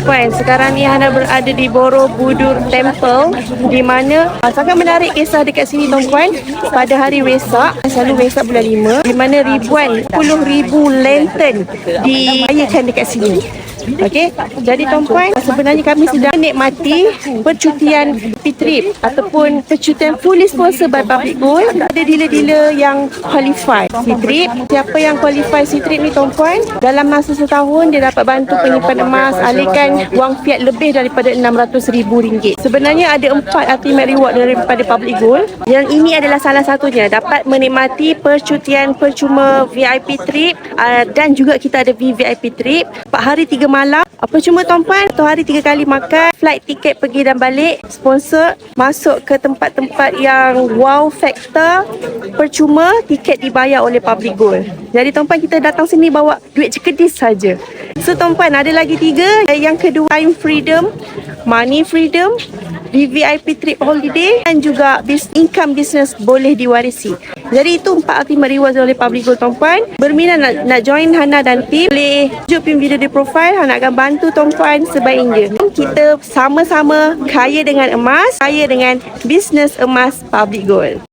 tuan-puan, sekarang ni Hana berada di Borobudur Temple, di mana sangat menarik kisah dekat sini tuan-puan. Pada hari Wesak, selalu Wesak bulan 5, di mana ribuan, puluh ribu lantern dirayakan dekat sini. Okey, jadi tuan-puan, sebenarnya kami sedang menikmati percutian P-Trip ataupun percutian fully sponsored by Public Gold. Ada dealer-dealer yang qualify P-Trip. Siapa yang qualify P-Trip ni tuan-puan, dalam masa setahun dia dapat bantu penyimpan emas, alihkan wang fiat lebih daripada RM600,000. Sebenarnya ada 4 ultimate reward daripada Public Gold. Yang ini adalah salah satunya, dapat menikmati percutian percuma VIP trip dan juga kita ada VVIP trip 4 hari 3 malam. Apa cuma tuan-puan, 1 hari 3 kali makan, flight tiket pergi dan balik, sponsor, masuk ke tempat-tempat yang wow factor, percuma, tiket dibayar oleh Public Gold. Jadi tuan-puan, kita datang sini bawa duit cekedis saja. So tuan-puan, ada lagi 3. Yang kedua, time freedom, money freedom, VVIP trip holiday dan juga income business boleh diwarisi. Jadi itu 4 ultimate rewards oleh Public Gold tuan-puan. Berminat nak join Hana dan tim, boleh tunjuk pin video di profile. Hana akan bantu tuan-puan sebaiknya. Kita sama-sama kaya dengan emas, kaya dengan bisnes emas Public Gold.